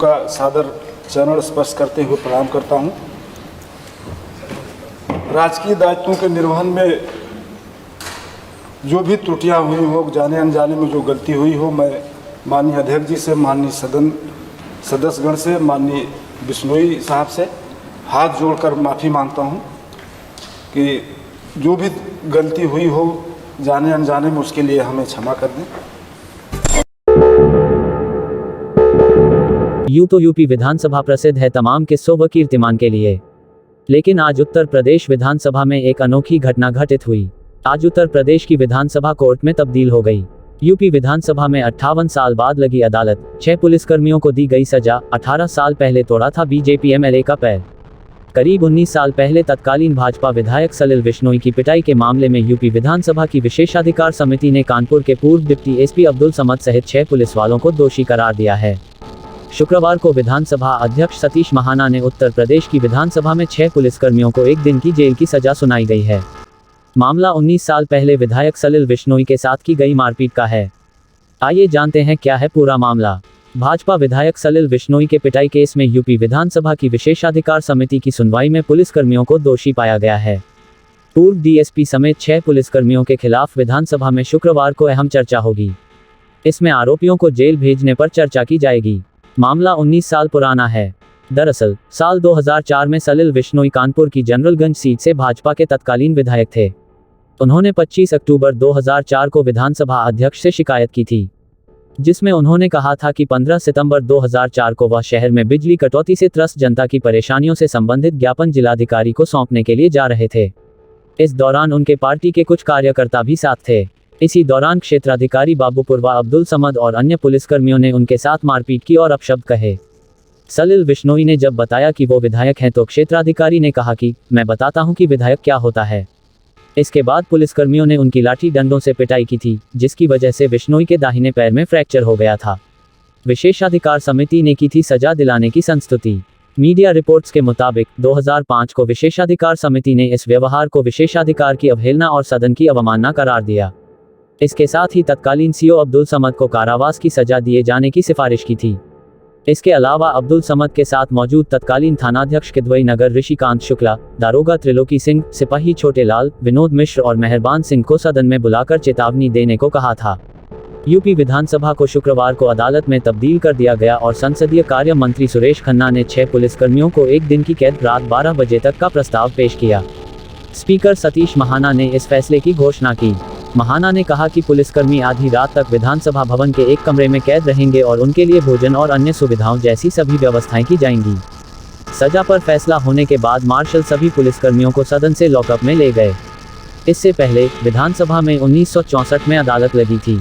का सादर चरण स्पर्श करते हुए प्रणाम करता हूं। राजकीय दायित्वों के निर्वहन में जो भी त्रुटियां हुई हो, जाने अनजाने में जो गलती हुई हो, मैं माननीय अध्यक्ष जी से, माननीय सदन सदस्यगण से, माननीय बिश्नोई साहब से हाथ जोड़कर माफ़ी मांगता हूं कि जो भी गलती हुई हो जाने अनजाने में, उसके लिए हमें क्षमा कर दें। यूं तो यूपी विधानसभा प्रसिद्ध है तमाम किस्सों व कीर्तिमान के लिए, लेकिन आज उत्तर प्रदेश विधानसभा में एक अनोखी घटना घटित हुई। आज उत्तर प्रदेश की विधानसभा कोर्ट में तब्दील हो गई। यूपी विधानसभा में 58 साल बाद लगी अदालत। 6 पुलिसकर्मियों को दी गई सजा। 18 साल पहले तोड़ा था बीजेपी एमएलए का पैर। करीब 19 साल पहले तत्कालीन भाजपा विधायक सलिल बिश्नोई की पिटाई के मामले में यूपी विधानसभा की विशेषाधिकार समिति ने कानपुर के पूर्व डिप्टी एसपी अब्दुल समद सहित 6 पुलिस वालों को दोषी करार दिया है। शुक्रवार को विधानसभा अध्यक्ष सतीश महाना ने उत्तर प्रदेश की विधानसभा में 6 पुलिसकर्मियों को 1 दिन की जेल की सजा सुनाई गई है। मामला 19 साल पहले विधायक सलिल बिश्नोई के साथ की गई मारपीट का है। आइए जानते हैं क्या है पूरा मामला। भाजपा विधायक सलिल बिश्नोई के पिटाई केस में यूपी विधानसभा की विशेषाधिकार समिति की सुनवाई में पुलिसकर्मियों को दोषी पाया गया है। पूर्व डीएसपी समेत 6 पुलिसकर्मियों के खिलाफ विधानसभा में शुक्रवार को अहम चर्चा होगी। इसमें आरोपियों को जेल भेजने पर चर्चा की जाएगी। मामला 19 साल पुराना है। दरअसल साल 2004 में सलिल बिश्नोई कानपुर की जनरलगंज सीट से भाजपा के तत्कालीन विधायक थे। उन्होंने 25 अक्टूबर 2004 को विधानसभा अध्यक्ष से शिकायत की थी, जिसमें उन्होंने कहा था कि 15 सितंबर 2004 को वह शहर में बिजली कटौती से त्रस्त जनता की परेशानियों से संबंधित ज्ञापन जिलाधिकारी को सौंपने के लिए जा रहे थे। इस दौरान उनके पार्टी के कुछ कार्यकर्ता भी साथ थे। इसी दौरान क्षेत्राधिकारी बाबूपुरवा अब्दुल समद और अन्य पुलिसकर्मियों ने उनके साथ मारपीट की और अपशब्द कहे। सलिल बिश्नोई ने जब बताया कि वो विधायक हैं तो क्षेत्राधिकारी ने कहा कि मैं बताता हूं कि विधायक क्या होता है। इसके बाद पुलिसकर्मियों ने उनकी लाठी डंडों से पिटाई की थी, जिसकी वजह से बिश्नोई के दाहिने पैर में फ्रैक्चर हो गया था। विशेषाधिकार समिति ने की थी सजा दिलाने की संस्तुति। मीडिया रिपोर्ट्स के मुताबिक 2005 को विशेषाधिकार समिति ने इस व्यवहार को विशेषाधिकार की अवहेलना और सदन की अवमानना करार दिया। इसके साथ ही तत्कालीन सीओ अब्दुल समद को कारावास की सजा दिए जाने की सिफारिश की थी। इसके अलावा अब्दुल समद के साथ मौजूद तत्कालीन थानाध्यक्ष किदवई नगर ऋषिकांत शुक्ला, दारोगा त्रिलोकी सिंह, सिपाही छोटे लाल, विनोद मिश्र और मेहरबान सिंह को सदन में बुलाकर चेतावनी देने को कहा था। यूपी विधानसभा को शुक्रवार को अदालत में तब्दील कर दिया गया और संसदीय कार्य मंत्री सुरेश खन्ना ने 6 पुलिसकर्मियों को 1 दिन की कैद रात 12 बजे तक का प्रस्ताव पेश किया। स्पीकर सतीश महाना ने इस फैसले की घोषणा की। महाना ने कहा कि पुलिसकर्मी आधी रात तक विधानसभा भवन के एक कमरे में कैद रहेंगे और उनके लिए भोजन और अन्य सुविधाओं जैसी सभी व्यवस्थाएं की जाएंगी। सजा पर फैसला होने के बाद मार्शल सभी पुलिसकर्मियों को सदन से लॉकअप में ले गए। इससे पहले विधानसभा में 1964 में अदालत लगी थी।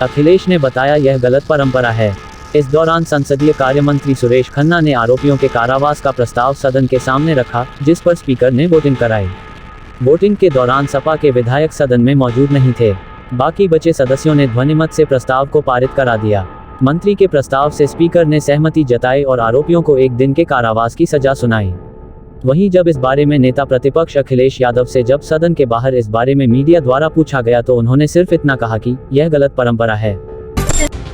अखिलेश ने बताया यह गलत परंपरा है। इस दौरान संसदीय कार्य मंत्री सुरेश खन्ना ने आरोपियों के कारावास का प्रस्ताव सदन के सामने रखा, जिस पर स्पीकर ने वोटिंग कराई। वोटिंग के दौरान सपा के विधायक सदन में मौजूद नहीं थे। बाकी बचे सदस्यों ने ध्वनिमत से प्रस्ताव को पारित करा दिया। मंत्री के प्रस्ताव से स्पीकर ने सहमति जताई और आरोपियों को 1 दिन के कारावास की सजा सुनाई। वहीं जब इस बारे में नेता प्रतिपक्ष अखिलेश यादव से जब सदन के बाहर इस बारे में मीडिया द्वारा पूछा गया तो उन्होंने सिर्फ इतना कहा कि यह गलत परंपरा है।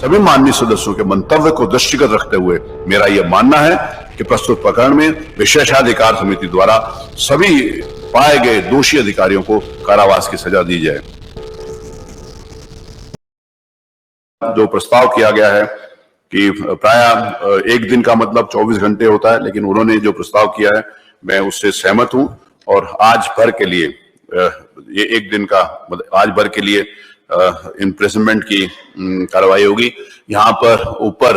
सभी माननीय सदस्यों के मंतव्य को दृष्टिगत रखते हुए मेरा यह मानना है कि प्रस्तुत प्रकरण में विशेषाधिकार समिति द्वारा सभी पाए गए दोषी अधिकारियों को कारावास की सजा दी जाए। जो प्रस्ताव किया गया है कि प्राय 1 दिन का मतलब 24 घंटे होता है, लेकिन उन्होंने जो प्रस्ताव किया है मैं उससे सहमत हूं और आज भर के लिए ये 1 दिन का आज भर के लिए इम्प्रिजनमेंट की कार्रवाई होगी। यहाँ पर ऊपर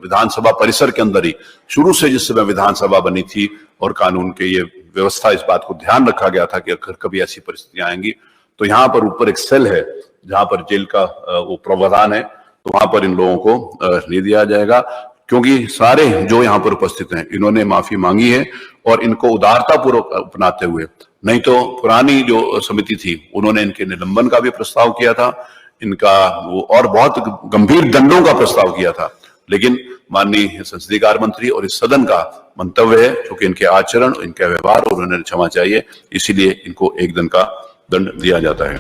विधानसभा परिसर के अंदर ही शुरू से जिस समय विधानसभा बनी थी और कानून के ये व्यवस्था, इस बात को ध्यान रखा गया था कि अगर कभी ऐसी परिस्थितियां आएंगी तो यहाँ पर ऊपर एक सेल है जहां पर जेल का वो प्रावधान है, तो वहां पर इन लोगों को ले दिया जाएगा। क्योंकि सारे जो यहाँ पर उपस्थित हैं इन्होंने माफी मांगी है और इनको उदारता पूर्वक अपनाते हुए, नहीं तो पुरानी जो समिति थी उन्होंने इनके निलंबन का भी प्रस्ताव किया था, इनका वो और बहुत गंभीर दंडों का प्रस्ताव किया था, लेकिन माननीय संसदीय कार्य मंत्री और इस सदन का मंतव्य है क्योंकि इनके आचरण, इनका व्यवहार और उन्हें क्षमा चाहिए, इसीलिए इनको 1 दिन का दंड दिया जाता है।